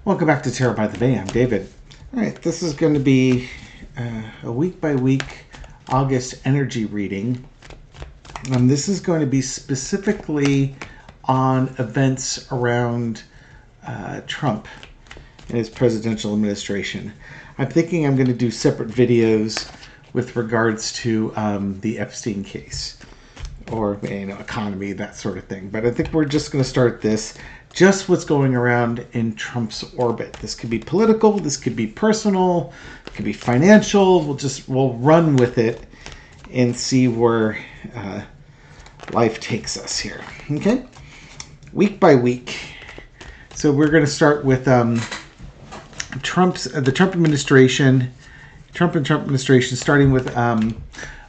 Welcome back to Tarot by the Bay. I'm David. All right, this is going to be a week-by-week August energy reading. This is going to be specifically on events around Trump and his presidential administration. I'm thinking I'm going to do separate videos with regards to the Epstein case or economy, that sort of thing. But I think we're just going to start this. Just what's going around in Trump's orbit. This could be political, this could be personal, it could be financial. We'll run with it and see where life takes us here. Okay, week by week. So we're going to start with the Trump administration, starting with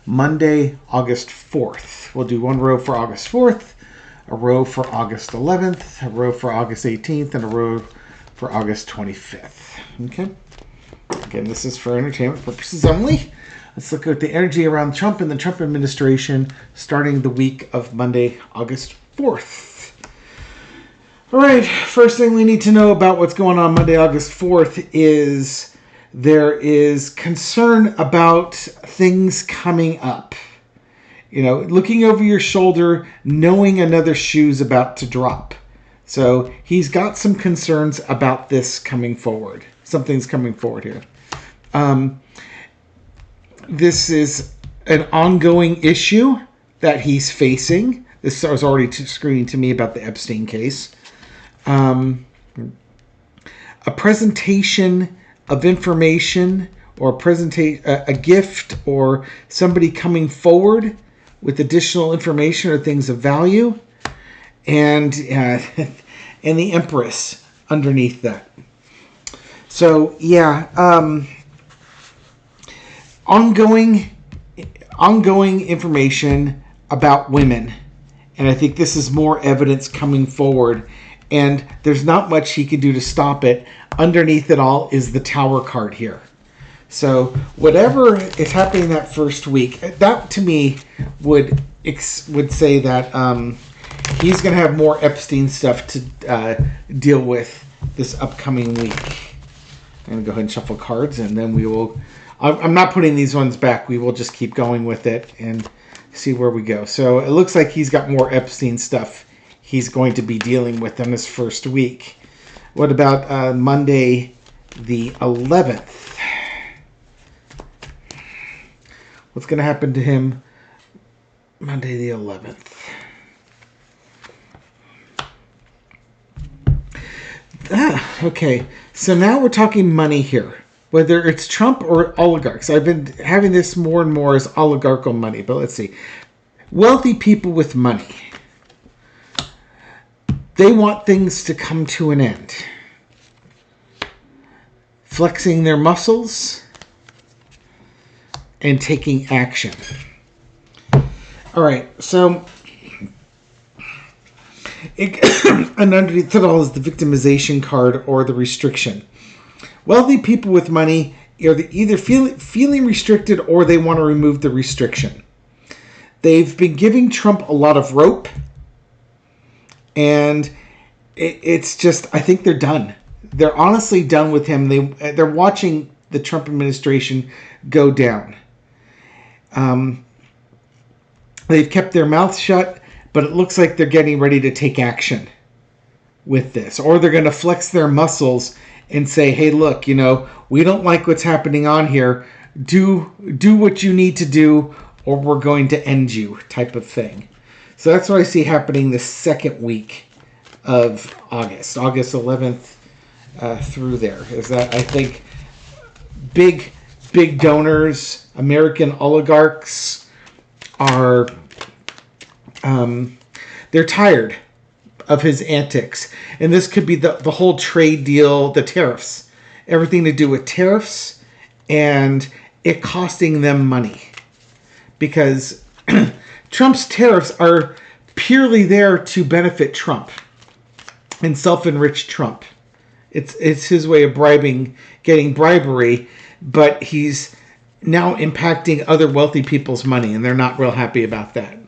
Monday, August 4th. We'll do one row for August 4th. A row for August 11th, a row for August 18th, and a row for August 25th. Okay? Again, this is for entertainment purposes only. Let's look at the energy around Trump and the Trump administration starting the week of Monday, August 4th. All right, first thing we need to know about what's going on Monday, August 4th is there is concern about things coming up. You know, looking over your shoulder, knowing another shoe's about to drop. So he's got some concerns about this coming forward. Something's coming forward here. This is an ongoing issue that he's facing. This was already screaming to me about the Epstein case. A presentation of information or a gift or somebody coming forward with additional information or things of value, and the Empress underneath that. So yeah, ongoing information about women, and I think this is more evidence coming forward. And there's not much he can do to stop it. Underneath it all is the Tower card here. So whatever is happening that first week, that to me would say that he's going to have more Epstein stuff to deal with this upcoming week. I'm going to go ahead and shuffle cards, and then we will... I'm not putting these ones back. We will just keep going with it and see where we go. So it looks like he's got more Epstein stuff he's going to be dealing with in this first week. What about Monday the 11th? What's going to happen to him Monday the 11th? Okay, so now we're talking money here. Whether it's Trump or oligarchs. I've been having this more and more as oligarchical money, but let's see. Wealthy people with money. They want things to come to an end. Flexing their muscles and taking action. All right, so and underneath it all is the victimization card or the restriction. Wealthy people with money are either feeling restricted or they want to remove the restriction. They've been giving Trump a lot of rope, and it's just, I think they're done. They're honestly done with him. They're watching the Trump administration go down. They've kept their mouth shut, but it looks like they're getting ready to take action with this. Or they're going to flex their muscles and say, hey, look, we don't like what's happening on here. Do what you need to do, or we're going to end you, type of thing. So that's what I see happening the second week of August 11th through there. Is that, I think, big donors, American oligarchs are, they're tired of his antics. And this could be the whole trade deal, the tariffs. Everything to do with tariffs and it costing them money. Because Trump's tariffs are purely there to benefit Trump and self-enrich Trump. It's his way of getting bribery, but he's now impacting other wealthy people's money, and they're not real happy about that.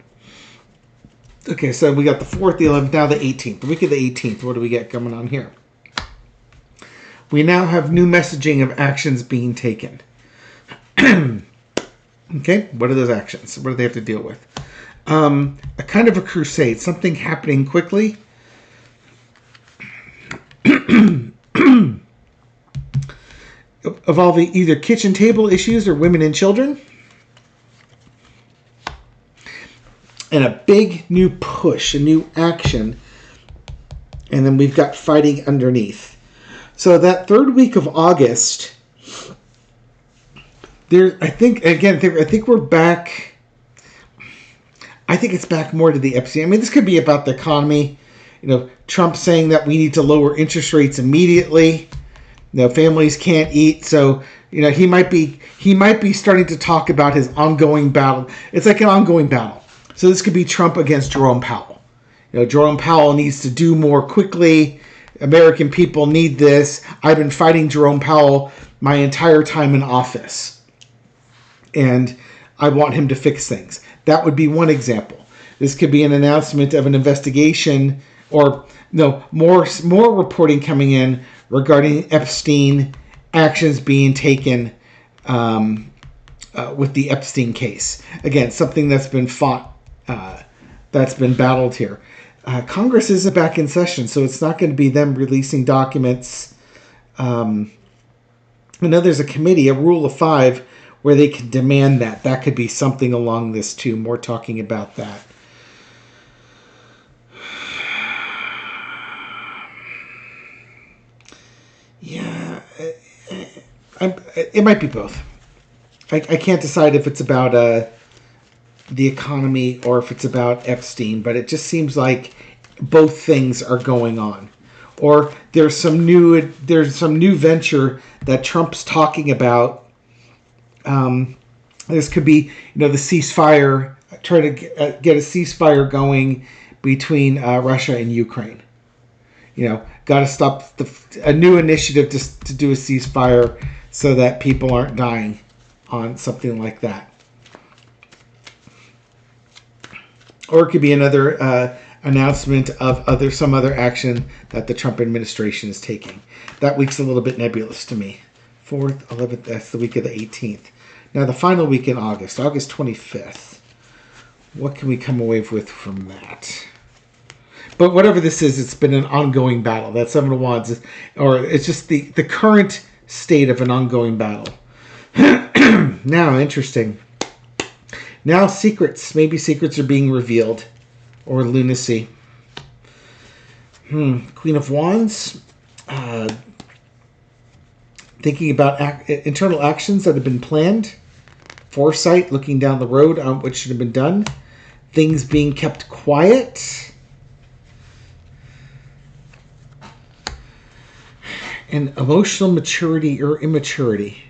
Okay, so we got the 4th, the 11th, now the 18th. The week of the 18th, what do we get coming on here? We now have new messaging of actions being taken. Okay, what are those actions? What do they have to deal with? A kind of a crusade, something happening quickly. Involving either kitchen table issues or women and children. And a big new push, a new action. And then we've got fighting underneath. So that third week of August, I think we're back. I think it's back more to the Epstein. I mean, this could be about the economy. Trump saying that we need to lower interest rates immediately. Families can't eat, so he might be starting to talk about his ongoing battle. It's like an ongoing battle. So this could be Trump against Jerome Powell. Jerome Powell needs to do more quickly. American people need this. I've been fighting Jerome Powell my entire time in office, and I want him to fix things. That would be one example. This could be an announcement of an investigation, or more reporting coming in regarding Epstein, actions being taken with the Epstein case. Again, something that's been fought, that's been battled here. Congress isn't back in session, so it's not going to be them releasing documents. I know there's a committee, a rule of 5, where they can demand that. That could be something along this too. More talking about that. Yeah, it might be both. I can't decide if it's about the economy or if it's about Epstein, but it just seems like both things are going on. Or there's some new venture that Trump's talking about. This could be the ceasefire, try to get a ceasefire going between Russia and Ukraine. Got to stop a new initiative to do a ceasefire so that people aren't dying on something like that. Or it could be another announcement of some other action that the Trump administration is taking. That week's a little bit nebulous to me. 4th, 11th, that's the week of the 18th. Now the final week in August 25th. What can we come away with from that? But whatever this is, it's been an ongoing battle. That Seven of Wands, or it's just the current state of an ongoing battle. Now, interesting. Now maybe secrets are being revealed. Or lunacy. Queen of Wands. Thinking about internal actions that have been planned. Foresight, looking down the road on what should have been done. Things being kept quiet. And emotional maturity or immaturity.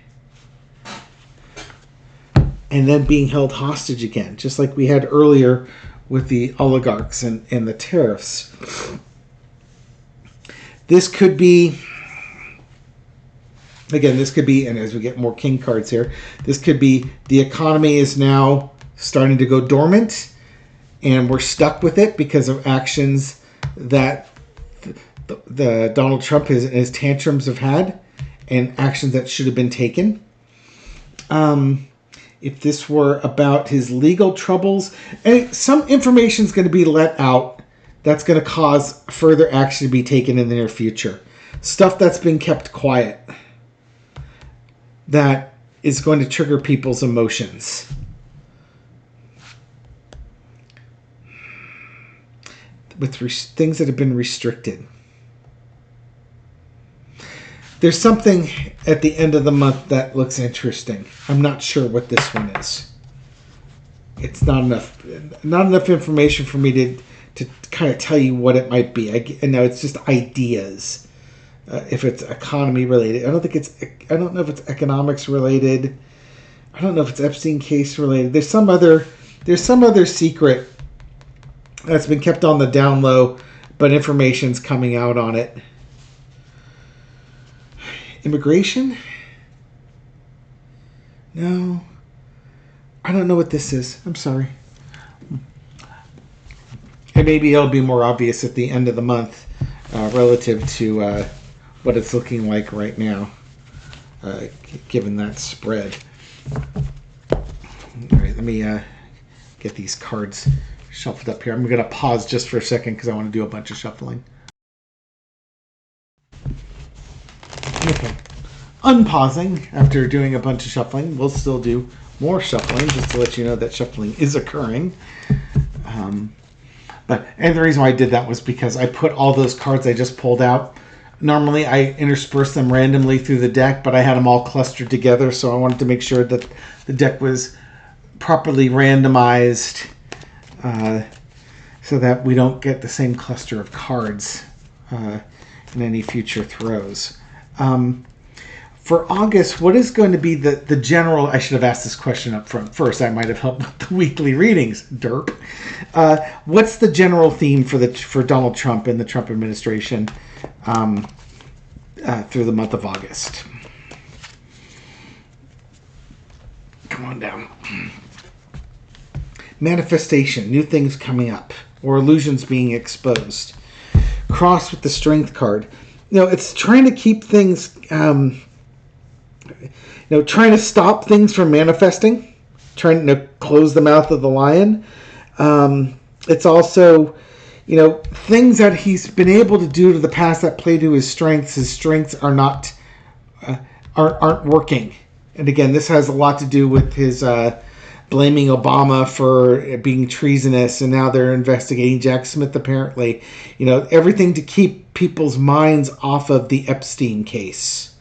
And then being held hostage again, just like we had earlier with the oligarchs and the tariffs. This could be, and as we get more king cards here, this could be the economy is now starting to go dormant, and we're stuck with it because of actions that the Donald Trump his tantrums have had, and actions that should have been taken. If this were about his legal troubles, and some information is going to be let out that's going to cause further action to be taken in the near future. Stuff that's been kept quiet that is going to trigger people's emotions. With things that have been restricted. There's something at the end of the month that looks interesting. I'm not sure what this one is. It's not enough information for me to kind of tell you what it might be. I know it's just ideas. If it's economy related, I don't know if it's economics related. I don't know if it's Epstein case related. There's some other secret that's been kept on the down low, but information's coming out on it. Immigration? No. I don't know what this is. I'm sorry. And maybe it'll be more obvious at the end of the month relative to what it's looking like right now, given that spread. All right, let me get these cards shuffled up here. I'm going to pause just for a second because I want to do a bunch of shuffling. Okay. Unpausing after doing a bunch of shuffling. We'll still do more shuffling just to let you know that shuffling is occurring. And the reason why I did that was because I put all those cards I just pulled out. Normally I intersperse them randomly through the deck, but I had them all clustered together, so I wanted to make sure that the deck was properly randomized so that we don't get the same cluster of cards in any future throws. For August, what is going to be the general... I should have asked this question up front first. I might have helped with the weekly readings. Derp. What's the general theme for Donald Trump and the Trump administration through the month of August? Come on down. Manifestation, new things coming up, or illusions being exposed. Cross with the Strength card. It's trying to keep things... trying to stop things from manifesting, trying to close the mouth of the lion. It's also, things that he's been able to do to the past that play to his strengths. His strengths are not, aren't working. And again, this has a lot to do with his blaming Obama for being treasonous, and now they're investigating Jack Smith. Apparently, everything to keep people's minds off of the Epstein case.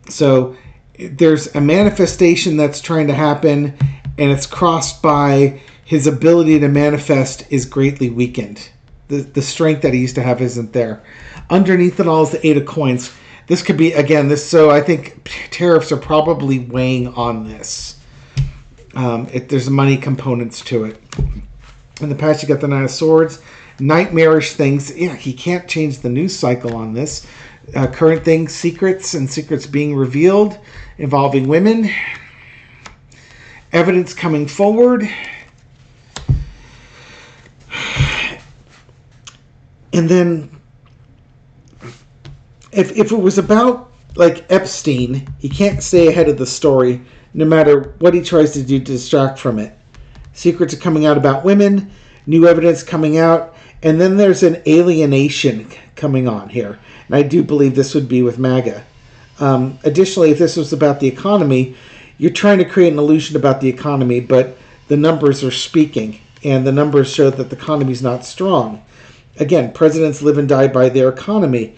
So there's a manifestation that's trying to happen, and it's crossed by his ability to manifest is greatly weakened. The strength that he used to have isn't there. Underneath it all is the Eight of Coins. This could be, again, so I think tariffs are probably weighing on this. There's money components to it. In the past, you got the Nine of Swords. Nightmarish things. Yeah, he can't change the news cycle on this. Current things, secrets being revealed involving women. Evidence coming forward. And then, if it was about, like, Epstein, he can't stay ahead of the story no matter what he tries to do to distract from it. Secrets are coming out about women, new evidence coming out, and then there's an alienation coming on here. And I do believe this would be with MAGA. Additionally, if this was about the economy, you're trying to create an illusion about the economy, but the numbers are speaking, and the numbers show that the economy is not strong. Again, presidents live and die by their economy.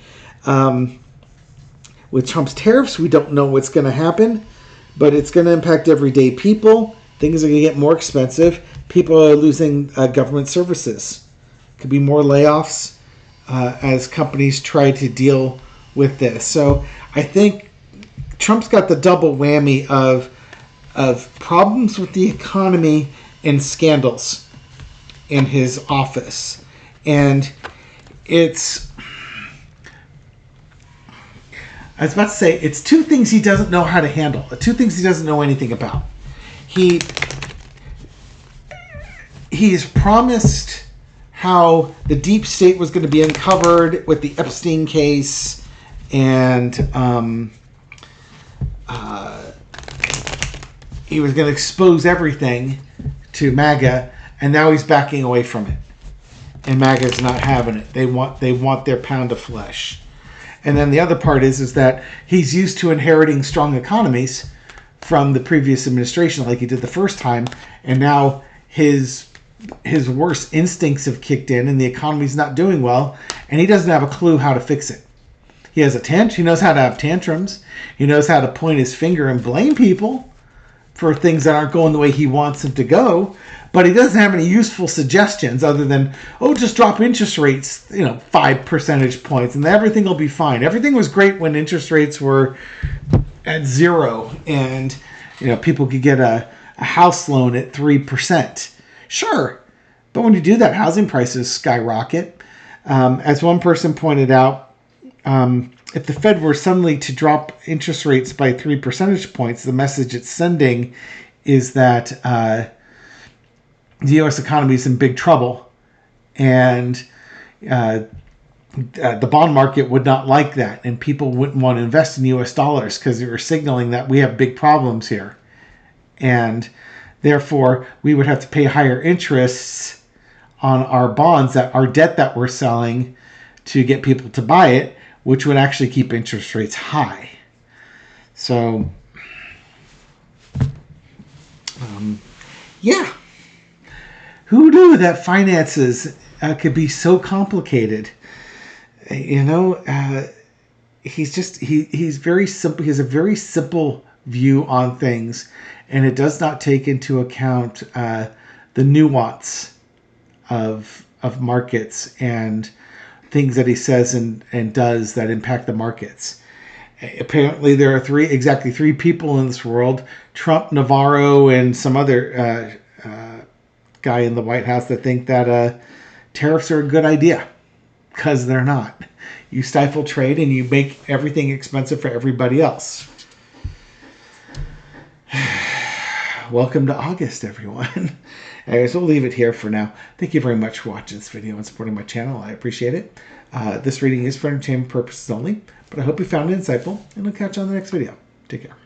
With Trump's tariffs, we don't know what's going to happen, but it's going to impact everyday people. Things are going to get more expensive. People are losing government services. Could be more layoffs as companies try to deal with this. So I think Trump's got the double whammy of problems with the economy and scandals in his office. And it's... I was about to say, it's two things he doesn't know how to handle. Two things he doesn't know anything about. He's promised how the deep state was going to be uncovered with the Epstein case, and he was going to expose everything to MAGA, and now he's backing away from it. And MAGA's not having it. They want their pound of flesh. And then the other part is that he's used to inheriting strong economies from the previous administration, like he did the first time, and now his worst instincts have kicked in, and the economy's not doing well, and he doesn't have a clue how to fix it. He knows how to have tantrums. He knows how to point his finger and blame people for things that aren't going the way he wants them to go, but he doesn't have any useful suggestions other than, just drop interest rates, 5 percentage points, and everything will be fine. Everything was great when interest rates were at 0, and people could get a house loan at 3%. Sure, but when you do that, housing prices skyrocket. As one person pointed out, if the Fed were suddenly to drop interest rates by 3 percentage points, the message it's sending is that the U.S. economy is in big trouble, and the bond market would not like that, and people wouldn't want to invest in U.S. dollars because they were signaling that we have big problems here, and therefore we would have to pay higher interests on our bonds, that our debt that we're selling, to get people to buy it, which would actually keep interest rates high. So, yeah, who knew that finances could be so complicated? You know, he's very simple. He has a very simple view on things, and it does not take into account the nuance of markets and things that he says and does that impact the markets. Apparently, there are exactly three people in this world: Trump, Navarro, and some other guy in the White House that think that tariffs are a good idea, because they're not. You stifle trade and you make everything expensive for everybody else. Welcome to August, everyone. Anyways, we'll leave it here for now. Thank you very much for watching this video and supporting my channel. I appreciate it. This reading is for entertainment purposes only, but I hope you found it insightful, and I'll catch you on the next video. Take care.